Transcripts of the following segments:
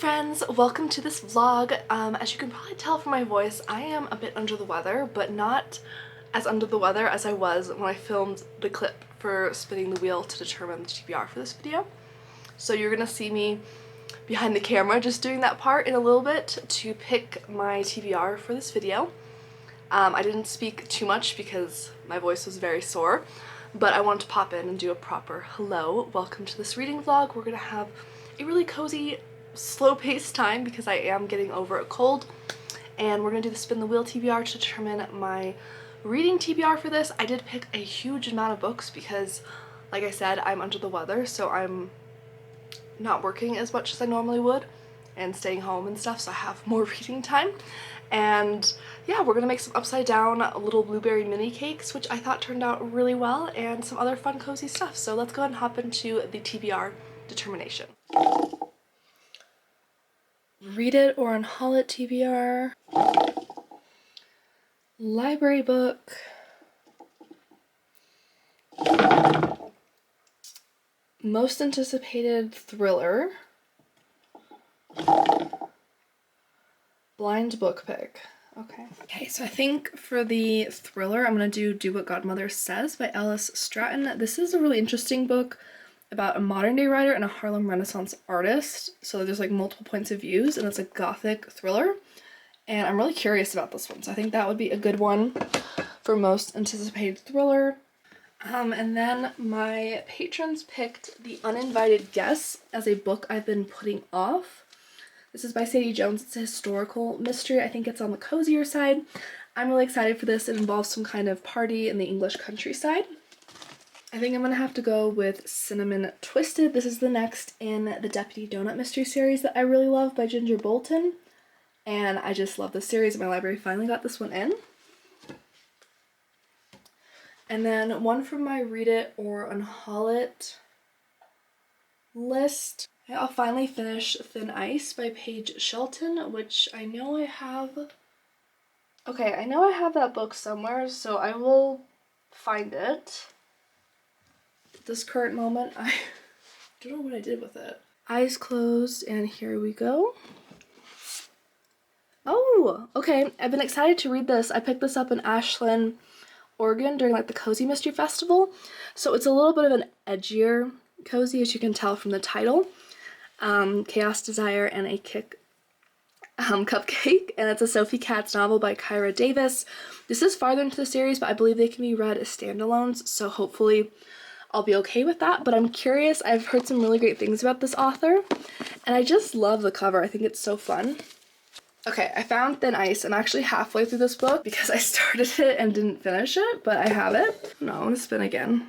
friends, welcome to this vlog. As you can probably tell from my voice, I am a bit under the weather, but not as under the weather as I was when I filmed the clip for spinning the wheel to determine the TBR for this video. So you're gonna see me behind the camera just doing that part in a little bit to pick my TBR for this video. I didn't speak too much because my voice was very sore, but I wanted to pop in and do a proper hello, welcome to this reading vlog. We're gonna have a really cozy, slow-paced time because I am getting over a cold, and we're gonna do the spin the wheel TBR to determine my reading TBR for this. I did pick a huge amount of books because, like I said, I'm under the weather, so I'm not working as much as I normally would and staying home and stuff, so I have more reading time. And yeah, we're gonna make some upside down little blueberry mini cakes, which I thought turned out really well, and some other fun cozy stuff. So let's go ahead and hop into the TBR determination. Read it or unhaul it TBR. Library book. Most anticipated thriller. Blind book pick. Okay, so I think for the thriller, I'm gonna do What Godmother Says by Alice Stratton. This is a really interesting book about a modern day writer and a Harlem Renaissance artist. So there's like multiple points of views, and it's a gothic thriller. And I'm really curious about this one, so I think that would be a good one for most anticipated thriller. And then my patrons picked The Uninvited Guest as a book I've been putting off. This is by Sadie Jones. It's a historical mystery. I think it's on the cozier side. I'm really excited for this. It involves some kind of party in the English countryside. I think I'm gonna have to go with Cinnamon Twisted. This is the next in the Deputy Donut mystery series that I really love by Ginger Bolton. And I just love this series. My library finally got this one in. And then one from my Read It or Unhaul It list. I'll finally finish Thin Ice by Paige Shelton, which I know I have. Okay, I know I have that book somewhere, so I will find it. At this current moment, I don't know what I did with it. Eyes closed, and here we go. Oh, okay. I've been excited to read this. I picked this up in Ashland, Oregon during like the Cozy Mystery Festival. So it's a little bit of an edgier cozy, as you can tell from the title. Chaos Desire and a Kick Cupcake, and it's a Sophie Katz novel by Kyra Davis. This is farther into the series, but I believe they can be read as standalones, so hopefully I'll be okay with that. But I'm curious. I've heard some really great things about this author, and I just love the cover. I think it's so fun. Okay, I found Thin Ice. I'm actually halfway through this book because I started it and didn't finish it, but I have it. No, I'm gonna spin again.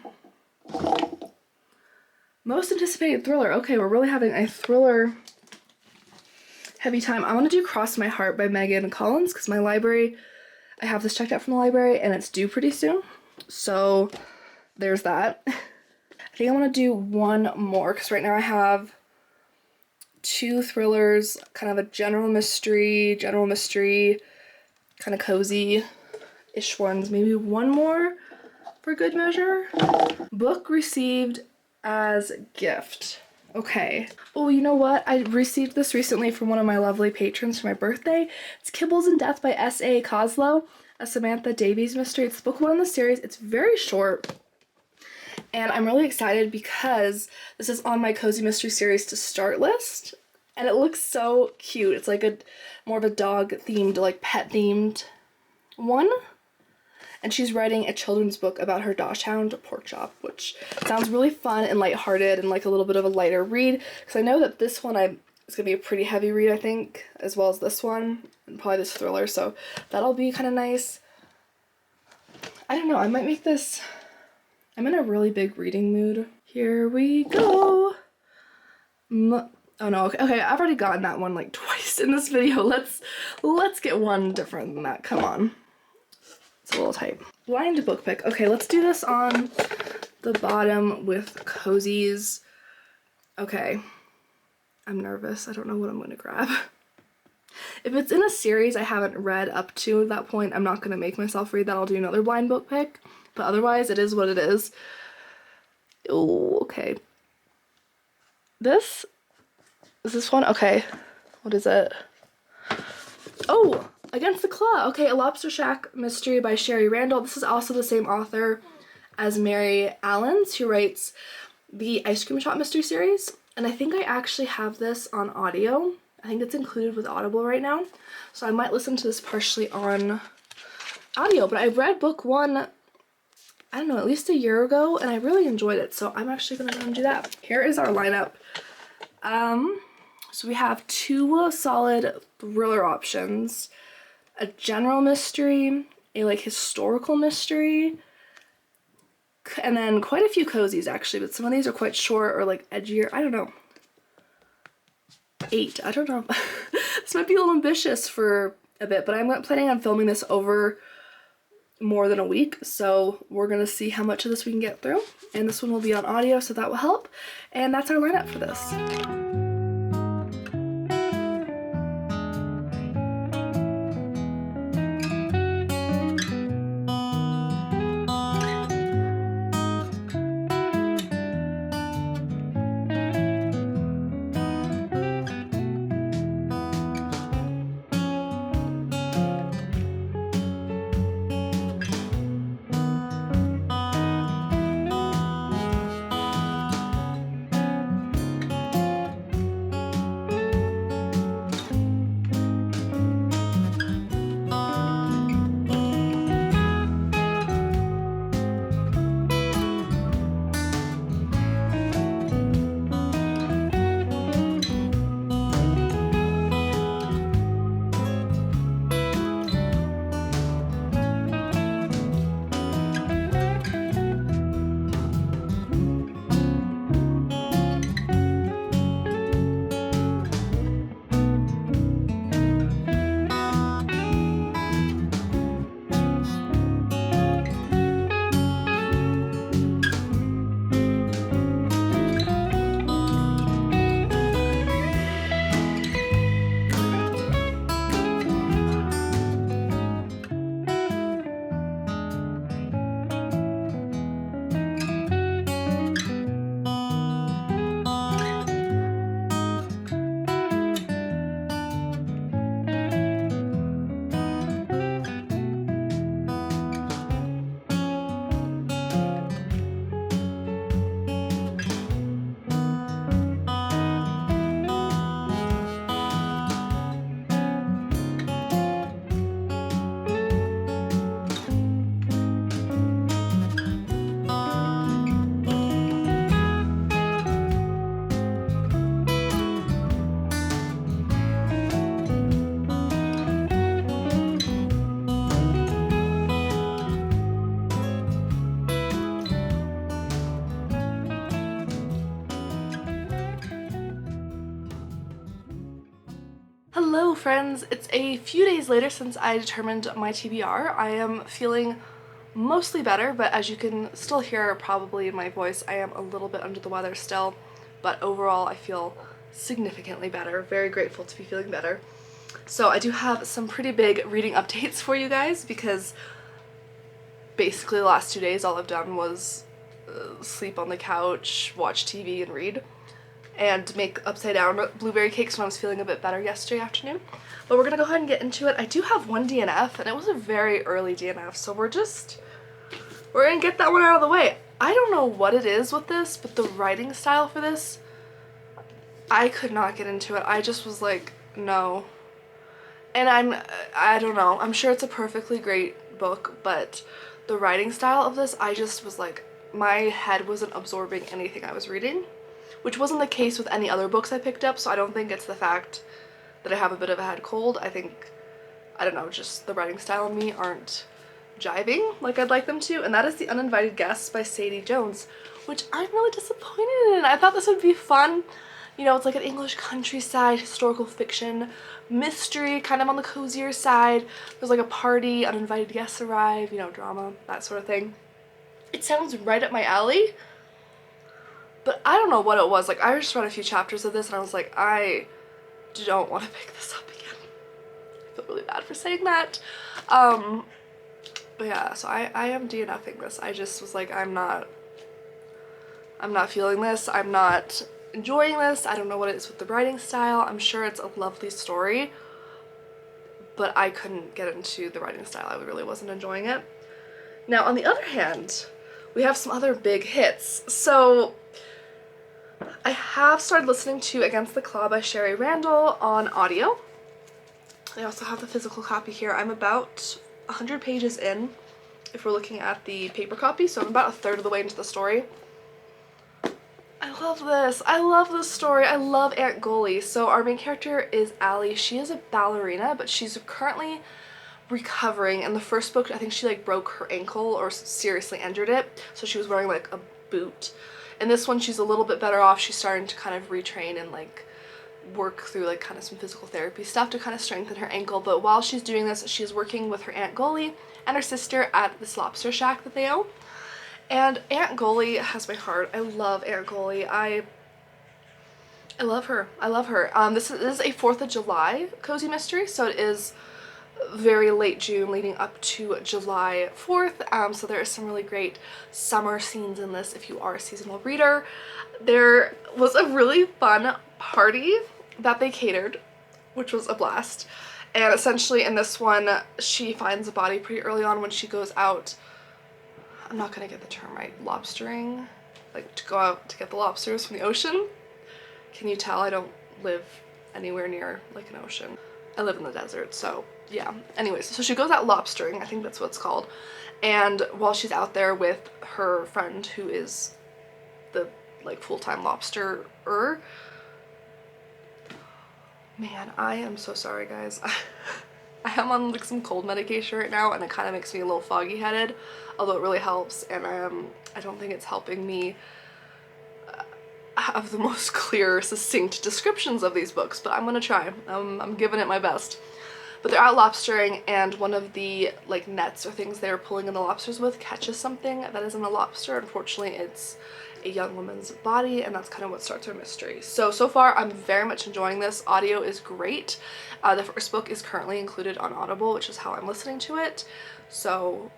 Most anticipated thriller. Okay, we're really having a thriller heavy time. I want to do Cross My Heart by Megan Collins because my library, I have this checked out from the library and it's due pretty soon. So there's that. I think I want to do one more because right now I have two thrillers, kind of a general mystery, kind of cozy-ish ones. Maybe one more for good measure. Book received as gift. Okay. Oh, you know what? I received this recently from one of my lovely patrons for my birthday. It's Kibbles and Death by S.A. Kazlo, a Samantha Davies mystery. It's book one in the series. It's very short, and I'm really excited because this is on my Cozy Mystery Series to Start list, and it looks so cute. It's like a more of a dog-themed, like pet-themed one. And she's writing a children's book about her dachshund, Pork Chop, which sounds really fun and lighthearted and like a little bit of a lighter read. Because I know that this one is going to be a pretty heavy read, I think, as well as this one, and probably this thriller, so that'll be kind of nice. I don't know, I might make this, I'm in a really big reading mood. Here we go. Oh no, okay, I've already gotten that one like twice in this video. Let's get one different than that, come on. A little tight. Blind book pick. Okay, let's do this on the bottom with cozies. Okay, I'm nervous. I don't know what I'm gonna grab. If it's in a series I haven't read up to that point, I'm not gonna make myself read that. I'll do another blind book pick, but otherwise it is what it is. Oh, okay. Is this one? Okay. What is it? Oh, Against the Claw. Okay, A Lobster Shack Mystery by Shari Randall. This is also the same author as Mary Allens, who writes the Ice Cream Shop Mystery series. And I think I actually have this on audio. I think it's included with Audible right now. So I might listen to this partially on audio. But I've read book one, I don't know, at least a year ago, and I really enjoyed it. So I'm actually going to go and do that. Here is our lineup. So we have 2 solid thriller options, a general mystery, a like historical mystery, and then quite a few cozies actually, but some of these are quite short or like edgier. I don't know. 8, I don't know. This might be a little ambitious for a bit, but I'm planning on filming this over more than a week, so we're gonna see how much of this we can get through. And this one will be on audio, so that will help. And that's our lineup for this. Hello friends, it's a few days later since I determined my TBR. I am feeling mostly better, but as you can still hear probably in my voice, I am a little bit under the weather still, but overall I feel significantly better. Very grateful to be feeling better. So I do have some pretty big reading updates for you guys because basically the last 2 days all I've done was sleep on the couch, watch TV, and read. And make upside down blueberry cakes when I was feeling a bit better yesterday afternoon. But we're gonna go ahead and get into it. I do have one DNF, and it was a very early DNF, so we're gonna get that one out of the way. I don't know what it is with this, but the writing style for this, I could not get into it. I just was like, no. And I don't know, I'm sure it's a perfectly great book, but the writing style of this, I just was like, my head wasn't absorbing anything I was reading. Which wasn't the case with any other books I picked up, so I don't think it's the fact that I have a bit of a head cold. I think, I don't know, just the writing style and me aren't jiving like I'd like them to, and that is The Uninvited Guests by Sadie Jones, which I'm really disappointed in. I thought this would be fun. You know, it's like an English countryside, historical fiction, mystery, kind of on the cozier side. There's like a party, uninvited guests arrive, you know, drama, that sort of thing. It sounds right up my alley. But I don't know what it was. Like, I just read a few chapters of this and I was like, I don't want to pick this up again. I feel really bad for saying that. But yeah, so I am DNFing this. I just was like, I'm not feeling this. I'm not enjoying this. I don't know what it is with the writing style. I'm sure it's a lovely story, but I couldn't get into the writing style. I really wasn't enjoying it. Now, on the other hand, we have some other big hits. So I have started listening to Against the Claw by Shari Randall on audio. I also have the physical copy here. I'm about 100 pages in if we're looking at the paper copy, so I'm about a third of the way into the story. I love this. I love this story. I love Aunt Goalie. So our main character is Allie. She is a ballerina, but she's currently recovering. In the first book, I think she like broke her ankle or seriously injured it, so she was wearing like a boot. In this one, she's a little bit better off. She's starting to kind of retrain and like work through like kind of some physical therapy stuff to kind of strengthen her ankle. But while she's doing this, she's working with her Aunt Goalie and her sister at this lobster shack that they own. And Aunt Goalie has my heart. I love Aunt Goalie. I love her. I love her. This is a 4th of July cozy mystery, so it is very late June leading up to July 4th. So there is some really great summer scenes in this if you are a seasonal reader. There was a really fun party that they catered, which was a blast. And essentially in this one, she finds a body pretty early on when she goes out. I'm not gonna get the term right. Lobstering? Like to go out to get the lobsters from the ocean? Can you tell I don't live anywhere near like an ocean? I live in the desert, so yeah. Anyways, so she goes out lobstering, I think that's what it's called. And while she's out there with her friend who is the like full-time lobsterer. Man, I am so sorry guys. I am on like some cold medication right now and it kind of makes me a little foggy headed, although it really helps, and I don't think it's helping me have the most clear, succinct descriptions of these books, but I'm gonna try. I'm giving it my best. But they're out lobstering and one of the like nets or things they're pulling in the lobsters with catches something that isn't a lobster. Unfortunately, it's a young woman's body, and that's kind of what starts our mystery. So far I'm very much enjoying this. Audio is great. The first book is currently included on Audible, which is how I'm listening to it. So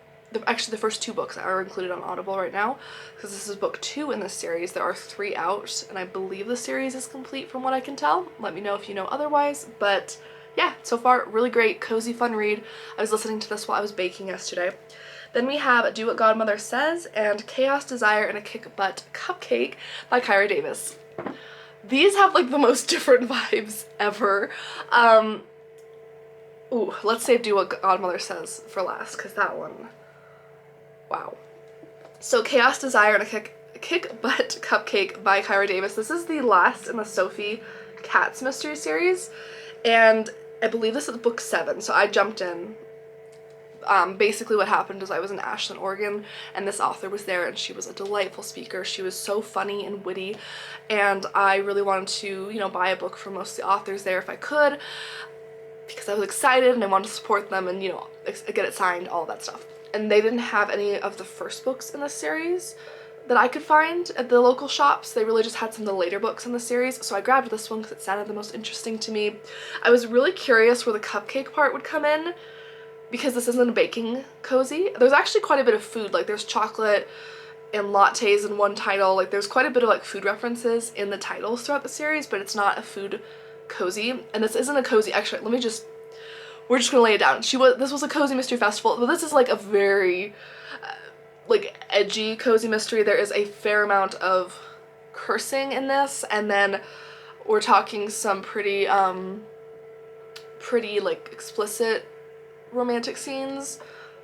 actually the first 2 books are included on Audible right now because this is book 2 in this series. There are 3 out and I believe the series is complete from what I can tell. Let me know if you know otherwise, but yeah, so far really great, cozy, fun read. I was listening to this while I was baking yesterday. Then we have Do What Godmother Says and Chaos, Desire, and a Kick Butt Cupcake by Kyra Davis. These have like the most different vibes ever. Ooh, let's save Do What Godmother Says for last because that one, wow. So Chaos, Desire, and a Kick Butt Cupcake by Kyra Davis. This is the last in the Sophie Katz mystery series, and I believe this is book 7, so I jumped in. Basically what happened is I was in Ashland, Oregon, and this author was there, and she was a delightful speaker. She was so funny and witty, and I really wanted to, you know, buy a book from most of the authors there if I could, because I was excited and I wanted to support them and, you know, get it signed, all that stuff. And they didn't have any of the first books in the series that I could find at the local shops. They really just had some of the later books in the series, so I grabbed this one because it sounded the most interesting to me. I was really curious where the cupcake part would come in, because this isn't a baking cozy. There's actually quite a bit of food, like there's chocolate and lattes in one title, like there's quite a bit of like food references in the titles throughout the series, but it's not a food cozy. And this isn't a cozy, actually, we're just gonna lay it down. This was a cozy mystery festival, but this is like a very like edgy cozy mystery. There is a fair amount of cursing in this, and then we're talking some pretty like explicit romantic scenes.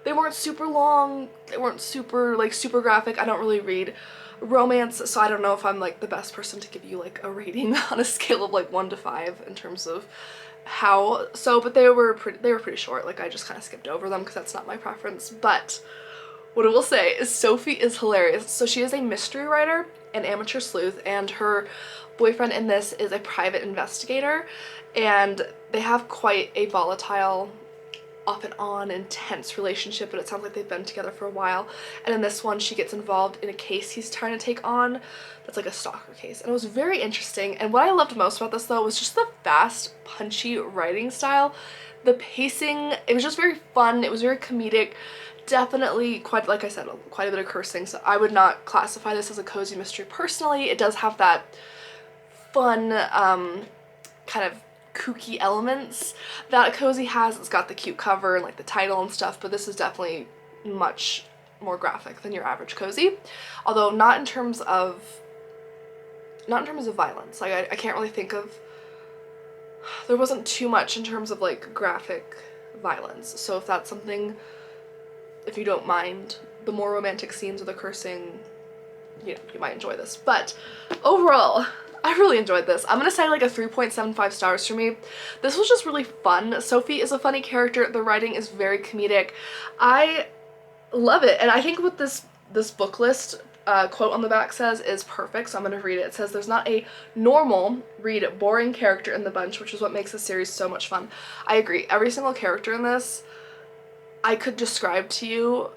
They weren't super long, they weren't super graphic. I don't really read romance, so I don't know if I'm like the best person to give you like a rating on a scale of like 1 to 5 in terms of how, but they were pretty short. Like I just kind of skipped over them because that's not my preference. But what I will say is Sophie is hilarious. So she is a mystery writer, an amateur sleuth, and her boyfriend in this is a private investigator, and they have quite a volatile, off and on, intense relationship, but it sounds like they've been together for a while. And in this one, she gets involved in a case he's trying to take on that's like a stalker case, and it was very interesting. And what I loved most about this though was just the fast, punchy writing style. The pacing, it was just very fun, it was very comedic. Definitely, quite like I said, quite a bit of cursing, so I would not classify this as a cozy mystery personally. It does have that fun, kind of kooky elements that a cozy has. It's got the cute cover and like the title and stuff, but this is definitely much more graphic than your average cozy. Although not in terms of violence. Like I can't really think of, there wasn't too much in terms of like graphic violence. So if that's something, if you don't mind the more romantic scenes or the cursing, you know, you might enjoy this. But overall, I really enjoyed this. I'm gonna say like a 3.75 stars for me. This was just really fun. Sophie is a funny character. The writing is very comedic. I love it. And I think what this book list quote on the back says is perfect, so I'm gonna read it. It says, "There's not a normal, boring character in the bunch, which is what makes the series so much fun." I agree. Every single character in this, I could describe to you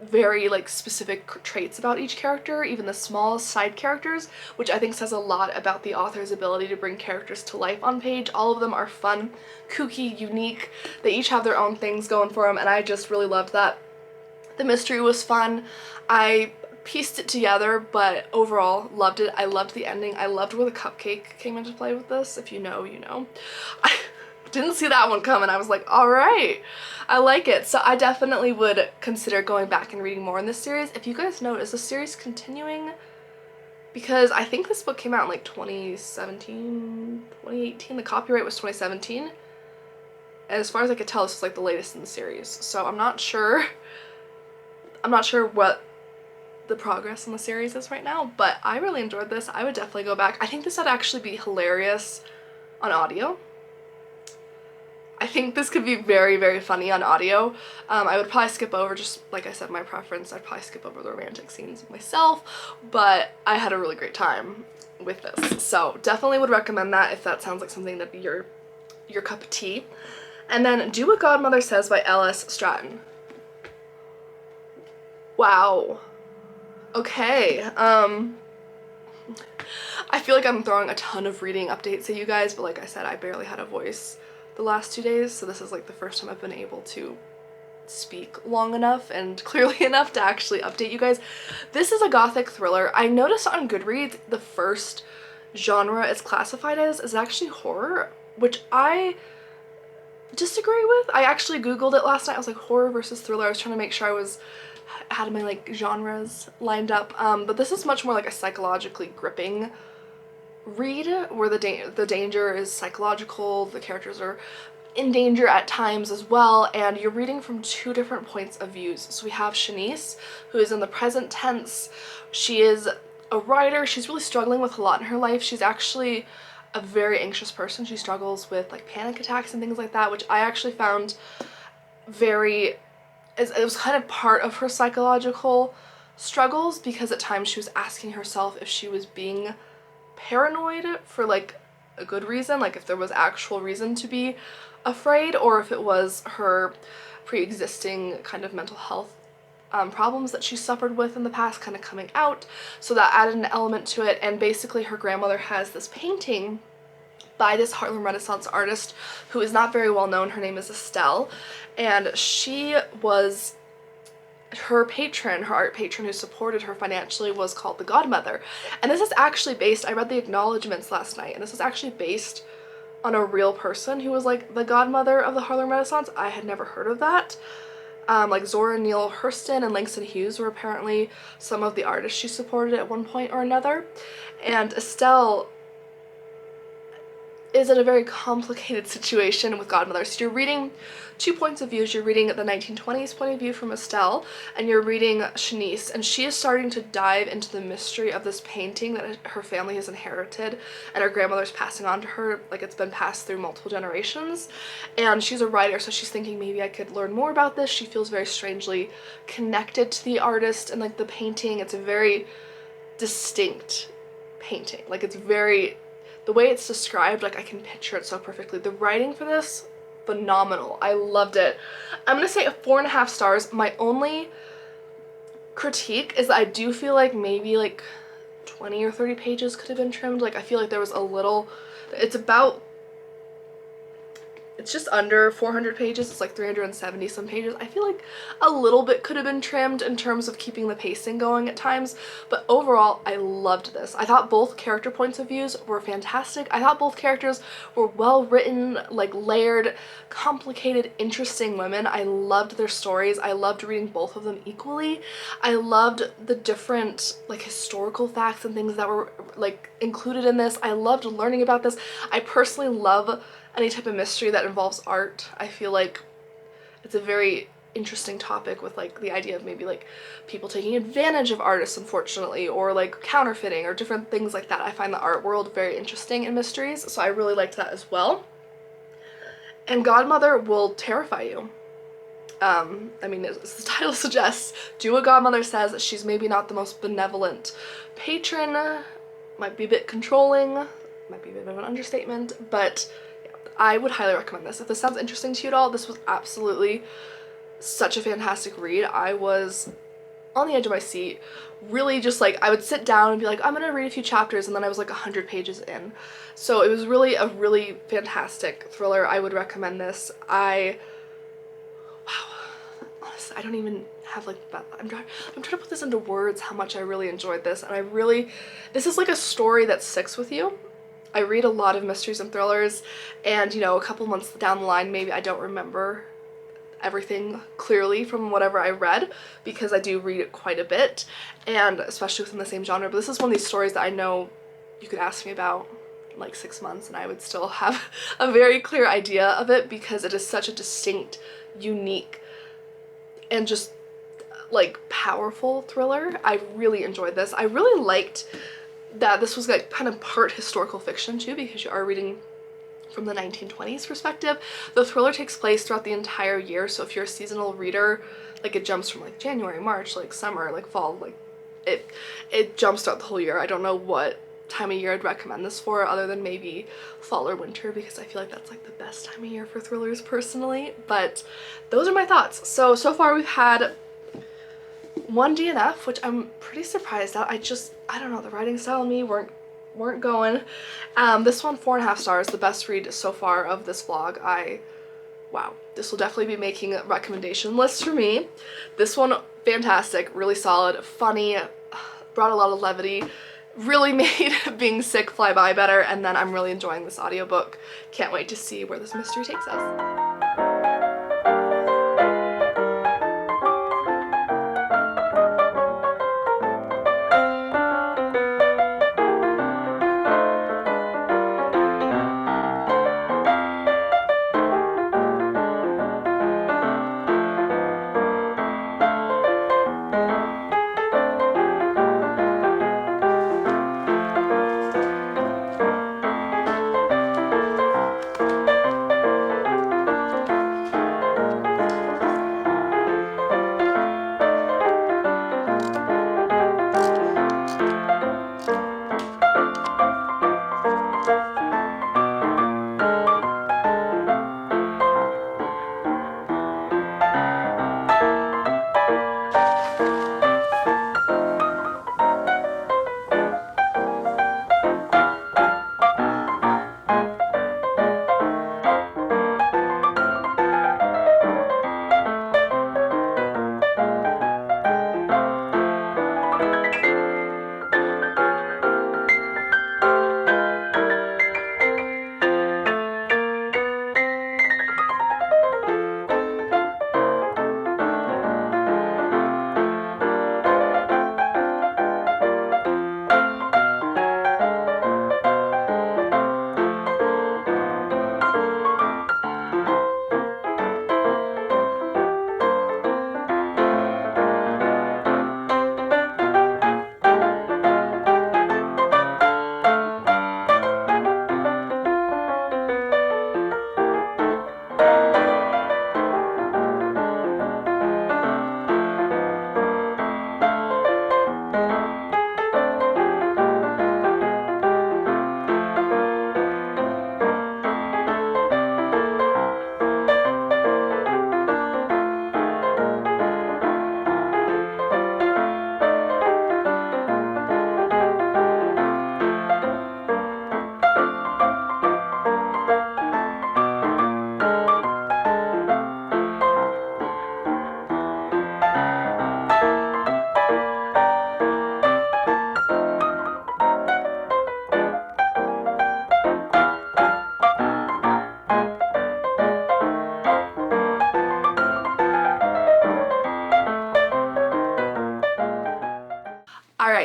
very like specific traits about each character, even the smallest side characters, which I think says a lot about the author's ability to bring characters to life on page. All of them are fun, kooky, unique. They each have their own things going for them, and I just really loved that. The mystery was fun. I pieced it together, but overall loved it. I loved the ending. I loved where the cupcake came into play with this. If you know, you know. I didn't see that one coming. I was like, all right, I like it. So I definitely would consider going back and reading more in this series. If you guys know, is the series continuing? Because I think this book came out in like 2017, 2018. The copyright was 2017. And as far as I could tell, this was like the latest in the series. So I'm not sure what the progress in the series is right now, but I really enjoyed this. I would definitely go back. I think this would actually be hilarious on audio. I think this could be very, very funny on audio. I would probably skip over, just like I said, my preference, I'd probably skip over the romantic scenes myself, but I had a really great time with this. So definitely would recommend that if that sounds like something that'd be your cup of tea. And then Do What Godmother Says by L.S. Stratton. Wow. Okay. I feel like I'm throwing a ton of reading updates at you guys, but like I said, I barely had a voice the last 2 days, so this is like the first time I've been able to speak long enough and clearly enough to actually update you guys. This is a gothic thriller. I noticed on Goodreads the first genre it's classified as is actually horror, which I disagree with. I actually googled it last night. I was like, horror versus thriller. I was trying to make sure I had my like genres lined up, but this is much more like a psychologically gripping read where the danger is psychological, the characters are in danger at times as well, and you're reading from 2 different points of views. So we have Shanice, who is in the present tense. She is a writer. She's really struggling with a lot in her life. She's actually a very anxious person. She struggles with like panic attacks and things like that, which I actually found it was kind of part of her psychological struggles, because at times she was asking herself if she was being paranoid for like a good reason, like if there was actual reason to be afraid, or if it was her pre-existing kind of mental health problems that she suffered with in the past kind of coming out. So that added an element to it. And basically her grandmother has this painting by this Harlem Renaissance artist who is not very well known. Her name is Estelle, and she was her art patron who supported her financially was called the Godmother. And this is actually based, I read the acknowledgements last night, and this is actually based on a real person who was like the godmother of the Harlem Renaissance. I had never heard of that. Like Zora Neale Hurston and Langston Hughes were apparently some of the artists she supported at one point or another. And Estelle is in a very complicated situation with Godmother. So you're reading 2 points of view. You're reading the 1920s point of view from Estelle, and you're reading Shanice, and she is starting to dive into the mystery of this painting that her family has inherited and her grandmother's passing on to her, like it's been passed through multiple generations. And she's a writer, so she's thinking maybe I could learn more about this. She feels very strangely connected to the artist and like the painting. It's a very distinct painting. Like it's very, the way it's described, like I can picture it so perfectly. The writing for this, phenomenal. I loved it. I'm gonna say 4.5 stars. My only critique is that I do feel like maybe like 20 or 30 pages could have been trimmed. Like I feel like there was a little, it's It's just under 400 pages. It's like 370 some pages. I feel like a little bit could have been trimmed in terms of keeping the pacing going at times, but overall I loved this. I thought both character points of views were fantastic. I thought both characters were well written, like layered, complicated, interesting women. I loved their stories. I loved reading both of them equally. I loved the different like historical facts and things that were like included in this. I loved learning about this. I personally love any type of mystery that involves art. I feel like it's a very interesting topic with like the idea of maybe like people taking advantage of artists, unfortunately, or like counterfeiting or different things like that. I find the art world very interesting in mysteries, so I really liked that as well. And Godmother will terrify you. I mean, as the title suggests, do what Godmother says. She's maybe not the most benevolent patron, might be a bit controlling, might be a bit of an understatement, but I would highly recommend this. If this sounds interesting to you at all, this was absolutely such a fantastic read. I was on the edge of my seat, really just like, I would sit down and be like, I'm gonna read a few chapters, and then I was like 100 pages in. So it was really a really fantastic thriller. I would recommend this. Wow, honestly, I don't even have like that. I'm trying to put this into words how much I really enjoyed this, and this is like a story that sticks with you. I read a lot of mysteries and thrillers, and you know, a couple months down the line, maybe I don't remember everything clearly from whatever I read, because I do read it quite a bit, and especially within the same genre. But this is one of these stories that I know you could ask me about in like 6 months and I would still have a very clear idea of it, because it is such a distinct, unique, and just like powerful thriller. I really enjoyed this. I really liked that this was like kind of part historical fiction too, because you are reading from the 1920s perspective. The thriller takes place throughout the entire year, so if you're a seasonal reader, like it jumps from like January, March, like summer, like fall, like it jumps throughout the whole year. I don't know what time of year I'd recommend this for, other than maybe fall or winter, because I feel like that's like the best time of year for thrillers personally. But those are my thoughts. So far we've had one DNF, which I'm pretty surprised at. I don't know, the writing style and me weren't going. This one, 4.5 stars, the best read so far of this vlog. Wow, this will definitely be making a recommendation list for me. This one, fantastic, really solid, funny, brought a lot of levity, really made being sick fly by better, and then I'm really enjoying this audiobook. Can't wait to see where this mystery takes us.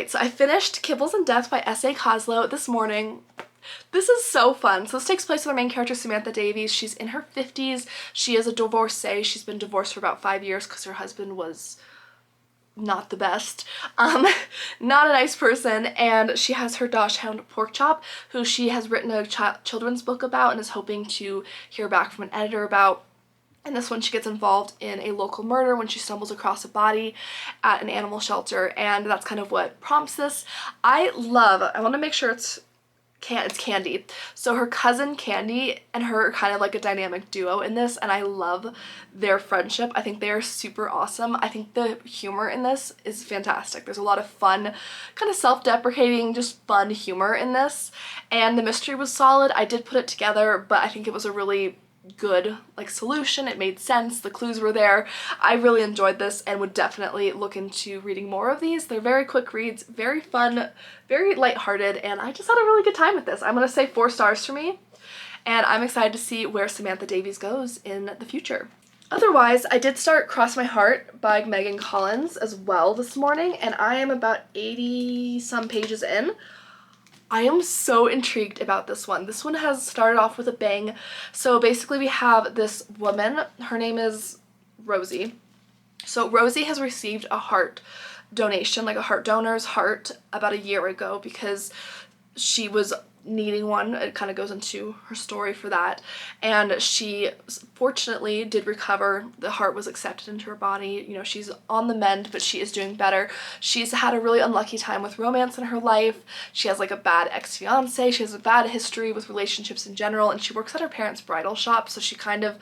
Alright, so I finished Kibbles and Death by S.A. Kazlo this morning. This is so fun. So this takes place with our main character, Samantha Davies. She's in her 50s. She is a divorcee. She's been divorced for about 5 years because her husband was not the best. Not a nice person. And she has her dachshund, Porkchop, who she has written a children's book about and is hoping to hear back from an editor about. In this one, she gets involved in a local murder when she stumbles across a body at an animal shelter, and that's kind of what prompts this. I want to make sure it's Candy. So her cousin Candy and her are kind of like a dynamic duo in this, and I love their friendship. I think they are super awesome. I think the humor in this is fantastic. There's a lot of fun, kind of self-deprecating, just fun humor in this, and the mystery was solid. I did put it together, but I think it was a really good solution. It made sense. The clues were there. I really enjoyed this and would definitely look into reading more of these. They're very quick reads, very fun, very lighthearted, and I just had a really good time with this. I'm gonna say 4 stars for me, and I'm excited to see where Samantha Davies goes in the future. Otherwise, I did start Cross My Heart by Megan Collins as well this morning, and I am about 80 some pages in. I am so intrigued about this one. This one has started off with a bang. So basically we have this woman, her name is Rosie. So Rosie has received a heart donation, like a heart donor's heart, about a year ago because she was needing one. It kind of goes into her story for that, and she fortunately did recover. The heart was accepted into her body. You know, she's on the mend, but she is doing better. She's had a really unlucky time with romance in her life. She has like a bad ex-fiance. She has a bad history with relationships in general, and she works at her parents' bridal shop, so she kind of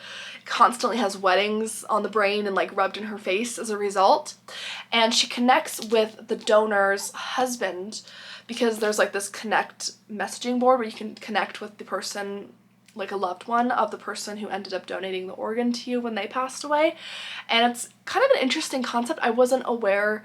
constantly has weddings on the brain and like rubbed in her face as a result. And she connects with the donor's husband because there's like this connect messaging board where you can connect with the person, like a loved one of the person who ended up donating the organ to you when they passed away. And it's kind of an interesting concept. I wasn't aware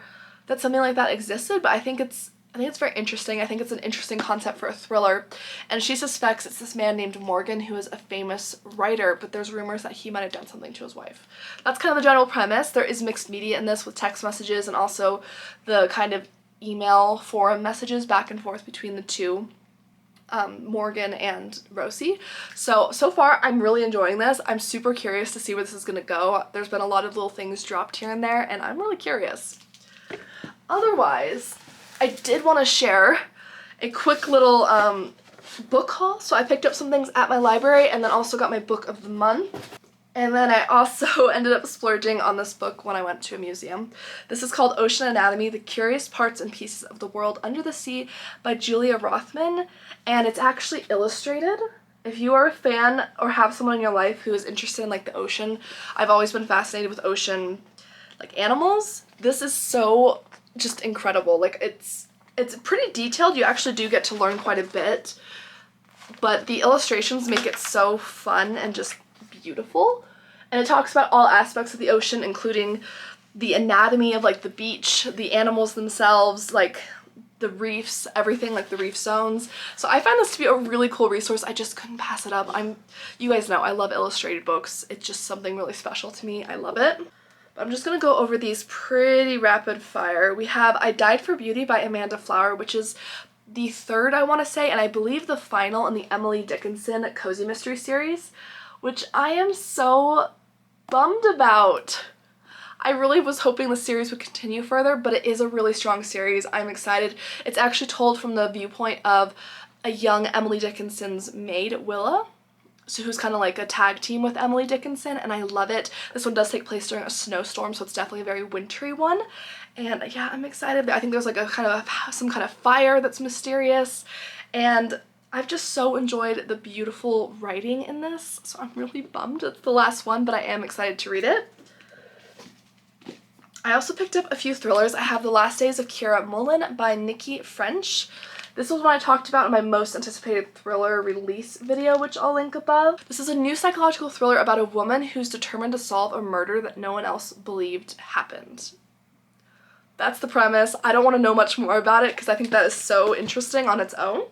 that something like that existed, but I think it's very interesting. I think it's an interesting concept for a thriller. And she suspects it's this man named Morgan who is a famous writer, but there's rumors that he might have done something to his wife. That's kind of the general premise. There is mixed media in this with text messages and also the kind of email forum messages back and forth between the two, Morgan and Rosie. So far I'm really enjoying this. I'm super curious to see where this is gonna go. There's been a lot of little things dropped here and there, and I'm really curious. Otherwise, I did want to share a quick little book haul. So I picked up some things at my library and then also got my book of the month. And then I also ended up splurging on this book when I went to a museum. This is called Ocean Anatomy, The Curious Parts and Pieces of the World Under the Sea by Julia Rothman, and it's actually illustrated. If you are a fan or have someone in your life who is interested in like the ocean, I've always been fascinated with ocean like animals. This is so just incredible. Like it's pretty detailed. You actually do get to learn quite a bit, but the illustrations make it so fun and just beautiful. And it talks about all aspects of the ocean, including the anatomy of like the beach, the animals themselves, like the reefs, everything, like the reef zones. So I find this to be a really cool resource. I just couldn't pass it up. You guys know I love illustrated books. It's just something really special to me. I love it. But I'm just gonna go over these pretty rapid fire. We have I Died for Beauty by Amanda Flower, which is the third, I want to say, and I believe the final in the Emily Dickinson Cozy Mystery series, which I am so bummed about. I really was hoping the series would continue further, but it is a really strong series. I'm excited. It's actually told from the viewpoint of a young Emily Dickinson's maid, Willa, so who's kind of like a tag team with Emily Dickinson, and I love it. This one does take place during a snowstorm, so it's definitely a very wintry one. And yeah, I'm excited. I think there's like some kind of fire that's mysterious, and I've just so enjoyed the beautiful writing in this, so I'm really bummed it's the last one, but I am excited to read it. I also picked up a few thrillers. I have The Last Days of Kyra Mullen by Nikki French. This was what I talked about in my most anticipated thriller release video, which I'll link above. This is a new psychological thriller about a woman who's determined to solve a murder that no one else believed happened. That's the premise. I don't want to know much more about it because I think that is so interesting on its own.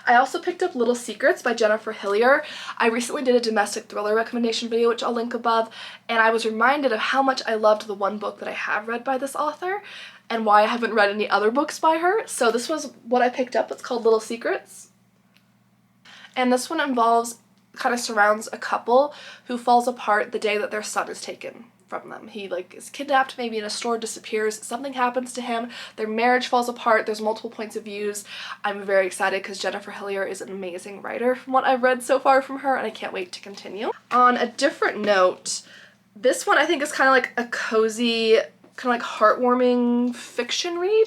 I also picked up Little Secrets by Jennifer Hillier. I recently did a domestic thriller recommendation video, which I'll link above, and I was reminded of how much I loved the one book that I have read by this author. and why I haven't read any other books by her. So this was what I picked up. It's called Little Secrets. And this one kind of surrounds a couple who falls apart the day that their son is taken from them. He like is kidnapped, maybe in a store, disappears, something happens to him, their marriage falls apart, there's multiple points of views. I'm very excited because Jennifer Hillier is an amazing writer from what I've read so far from her, and I can't wait to continue. On a different note, this one I think is kind of like a cozy, kind of like heartwarming fiction read.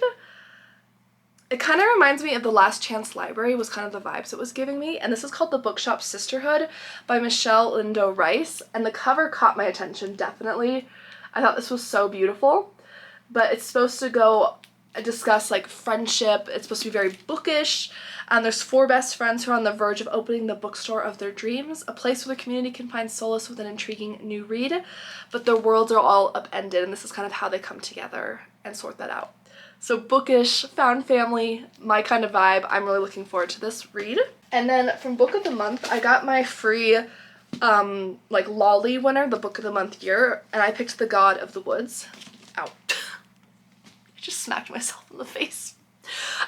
It kind of reminds me of The Last Chance Library, was kind of the vibes it was giving me. And this is called The Bookshop Sisterhood by Michelle Lindo Rice. And the cover caught my attention, definitely. I thought this was so beautiful. But it's supposed to discuss like friendship. It's supposed to be very bookish. And there's 4 best friends who are on the verge of opening the bookstore of their dreams, a place where the community can find solace with an intriguing new read. But their worlds are all upended, and this is kind of how they come together and sort that out. So bookish, found family, my kind of vibe. I'm really looking forward to this read. And then from Book of the Month, I got my free like Lolly winner, the Book of the Month year, and I picked The God of the Woods. Ow. I just smacked myself in the face.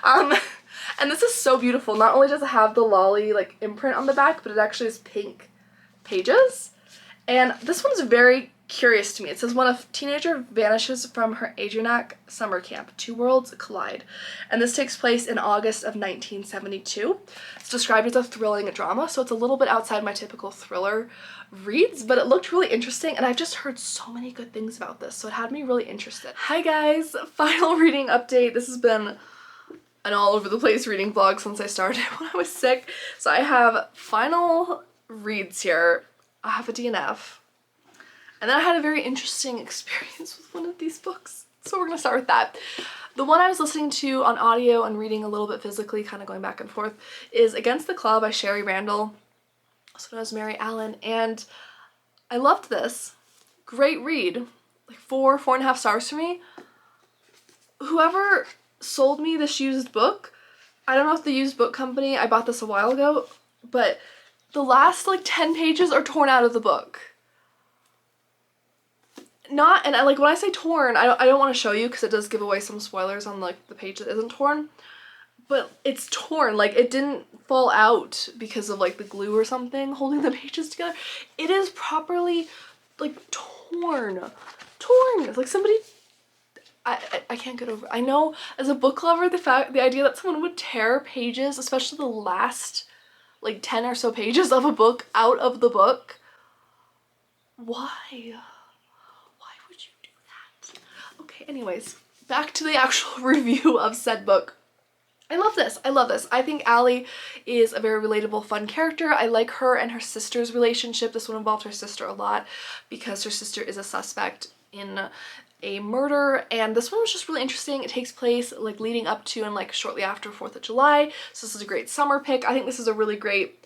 And this is so beautiful. Not only does it have the Lolly like imprint on the back, but it actually has pink pages. And this one's very curious to me. It says when a teenager vanishes from her Adrianac summer camp, 2 worlds collide. And this takes place in August of 1972. It's described as a thrilling drama, so it's a little bit outside my typical thriller reads, but it looked really interesting, and I've just heard so many good things about this, so it had me really interested. Hi guys, final reading update. This has been an all over the place reading vlog since I started when I was sick. So I have final reads here. I have a DNF. And then I had a very interesting experience with one of these books. So we're gonna start with that. The one I was listening to on audio and reading a little bit physically, kind of going back and forth, is Against the Cloud by Shari Randall, also known as Mary Allen. And I loved this. Great read. Like 4.5 stars for me. Whoever sold me this used book, I don't know if the used book company, I bought this a while ago, but the last like 10 pages are torn out of the book. Not, and I, like when I say torn, I don't want to show you because it does give away some spoilers on like the page that isn't torn, but it's torn. Like it didn't fall out because of like the glue or something holding the pages together. It is properly like torn. It's like somebody, I can't get over it. I know as a book lover, the idea that someone would tear pages, especially the last like 10 or so pages of a book out of the book. Why? Why would you do that? Okay, anyways, back to the actual review of said book. I love this. I love this. I think Allie is a very relatable, fun character. I like her and her sister's relationship. This one involved her sister a lot because her sister is a suspect in a murder, and this one was just really interesting. It takes place like leading up to and like shortly after 4th of July, so this is a great summer pick. I think this is a really great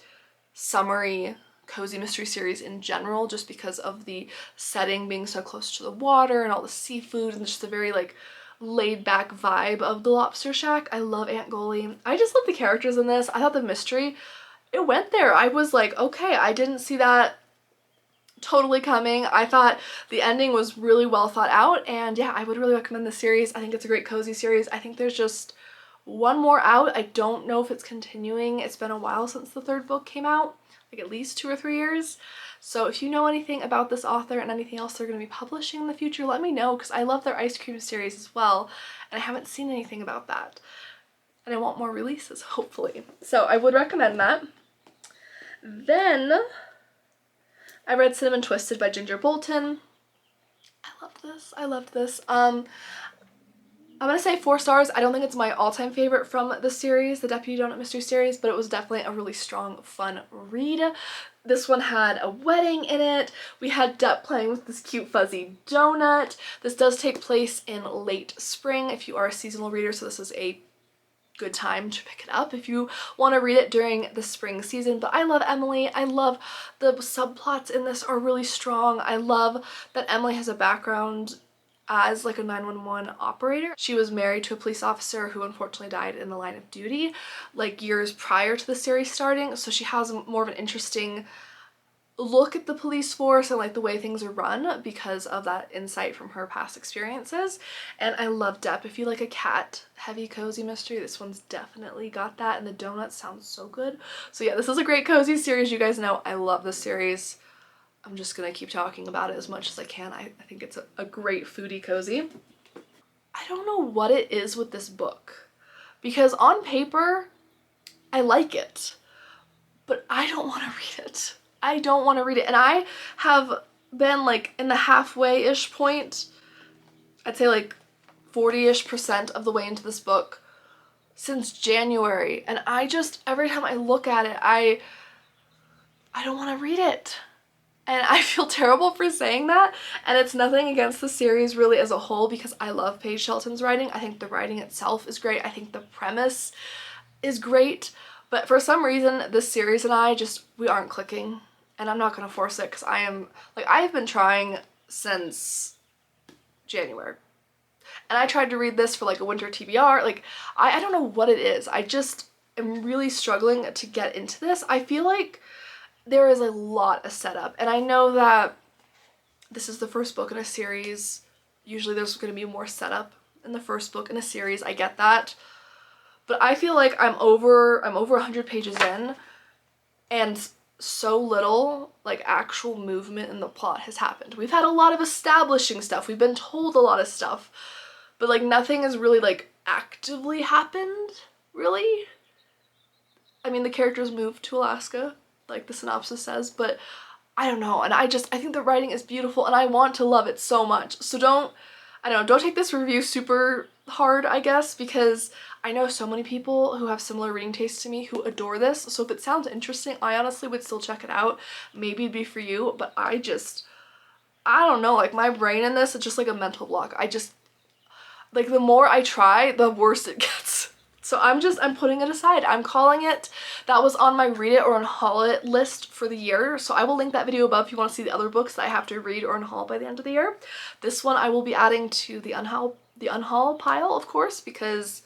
summery cozy mystery series in general, just because of the setting being so close to the water and all the seafood and just the very like laid back vibe of the Lobster Shack. I love Aunt Goalie. I just love the characters in this. I thought the mystery, it went there. I was like, okay, I didn't see that totally coming. I thought the ending was really well thought out, and yeah, I would really recommend this series. I think it's a great cozy series. I think there's just one more out. I don't know if it's continuing. It's been a while since the 3rd book came out, like at least 2 or 3 years. So if you know anything about this author and anything else they're going to be publishing in the future, let me know, because I love their ice cream series as well, and I haven't seen anything about that. And I want more releases, hopefully. So I would recommend that. Then I read Cinnamon Twisted by Ginger Bolton. I loved this. I loved this. I'm gonna say 4 stars. I don't think it's my all-time favorite from the series, the Deputy Donut Mystery series, but it was definitely a really strong, fun read. This one had a wedding in it. We had Depp playing with this cute fuzzy donut. This does take place in late spring if you are a seasonal reader, so this is a good time to pick it up if you want to read it during the spring season. But I love Emily. I love the subplots in this are really strong. I love that Emily has a background as like a 911 operator. She was married to a police officer who unfortunately died in the line of duty like years prior to the series starting, so she has more of an interesting look at the police force and like the way things are run because of that insight from her past experiences. And I love depth. If you like a cat heavy cozy mystery, this one's definitely got that, and the donuts sound so good. So yeah, this is a great cozy series. You guys know I love this series. I'm just gonna keep talking about it as much as I can. I think it's a great foodie cozy. I don't know what it is with this book, because on paper I like it, but I don't want to read it. I don't want to read it. And I have been like in the halfway-ish point, I'd say like 40-ish% of the way into this book since January. And I just, every time I look at it, I don't want to read it. And I feel terrible for saying that. And it's nothing against the series really as a whole, because I love Paige Shelton's writing. I think the writing itself is great. I think the premise is great. But for some reason, this series and I we aren't clicking. And I'm not going to force it, because I've been trying since January. And I tried to read this for like a winter TBR. Like, I don't know what it is. I just am really struggling to get into this. I feel like there is a lot of setup. And I know that this is the first book in a series. Usually there's going to be more setup in the first book in a series. I get that. But I feel like I'm over 100 pages in, and so little like actual movement in the plot has happened. We've had a lot of establishing stuff. We've been told a lot of stuff, but like nothing has really like actively happened, really. I mean, the characters moved to Alaska, like the synopsis says, but I don't know. And I think the writing is beautiful and I want to love it so much. So don't take this review super hard, I guess, because I know so many people who have similar reading tastes to me who adore this. So if it sounds interesting, I honestly would still check it out. Maybe it'd be for you, but I don't know, like my brain in this, it's just like a mental block. Like the more I try, the worse it gets. So I'm putting it aside. I'm calling it. That was on my read it or unhaul it list for the year. So I will link that video above if you want to see the other books that I have to read or unhaul by the end of the year. This one I will be adding to the unhaul pile, of course, because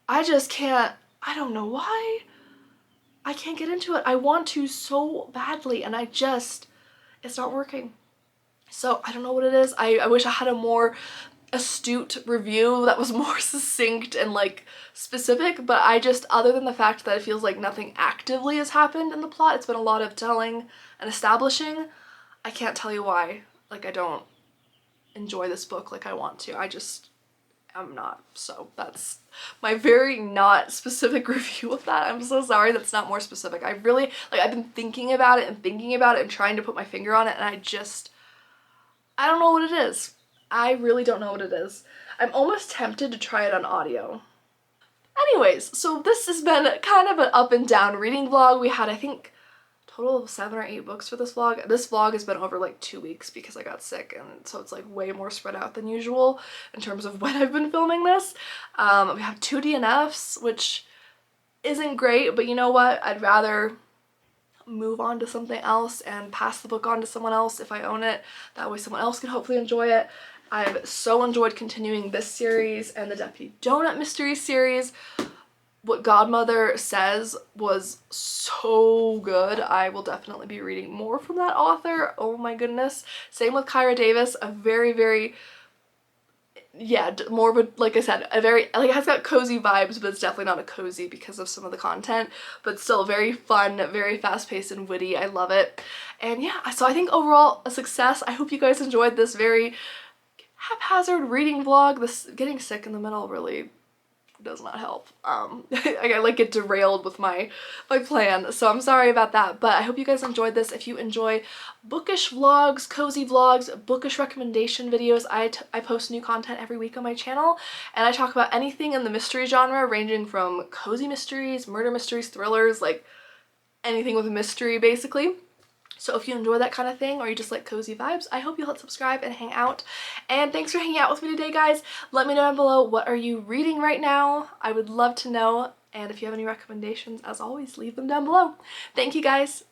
I just can't, I don't know why. I can't get into it. I want to so badly, and it's not working. So I don't know what it is. I wish I had a more astute review that was more succinct and like specific, but other than the fact that it feels like nothing actively has happened in the plot, it's been a lot of telling and establishing, I can't tell you why. Like, I don't enjoy this book like I want to. I'm not. So that's my very not specific review of that. I'm so sorry that's not more specific. I've been thinking about it and trying to put my finger on it, and I don't know what it is. I really don't know what it is. I'm almost tempted to try it on audio. Anyways, so this has been kind of an up and down reading vlog. We had, I think, a total of 7 or 8 books for this vlog. This vlog has been over like 2 weeks because I got sick, and so it's like way more spread out than usual in terms of when I've been filming this. We have 2 DNFs, which isn't great, but you know what? I'd rather move on to something else and pass the book on to someone else if I own it. That way someone else can hopefully enjoy it. I've so enjoyed continuing this series and the Deputy Donut Mystery series. What Godmother says was so good. I will definitely be reading more from that author. Oh my goodness. Same with Kyra Davis. A very, very, yeah, more of a, like I said, a very, like, it has got cozy vibes, but it's definitely not a cozy because of some of the content, but still very fun, very fast-paced and witty. I love it. And yeah, so I think overall a success. I hope you guys enjoyed this very haphazard reading vlog. This getting sick in the middle really does not help. I like get derailed with my plan, so I'm sorry about that, but I hope you guys enjoyed this. If you enjoy bookish vlogs, cozy vlogs, bookish recommendation videos, I post new content every week on my channel, and I talk about anything in the mystery genre, ranging from cozy mysteries, murder mysteries, thrillers, like anything with a mystery basically. So if you enjoy that kind of thing, or you just like cozy vibes, I hope you'll hit subscribe and hang out. And thanks for hanging out with me today, guys. Let me know down below, what are you reading right now? I would love to know. And if you have any recommendations, as always, leave them down below. Thank you, guys.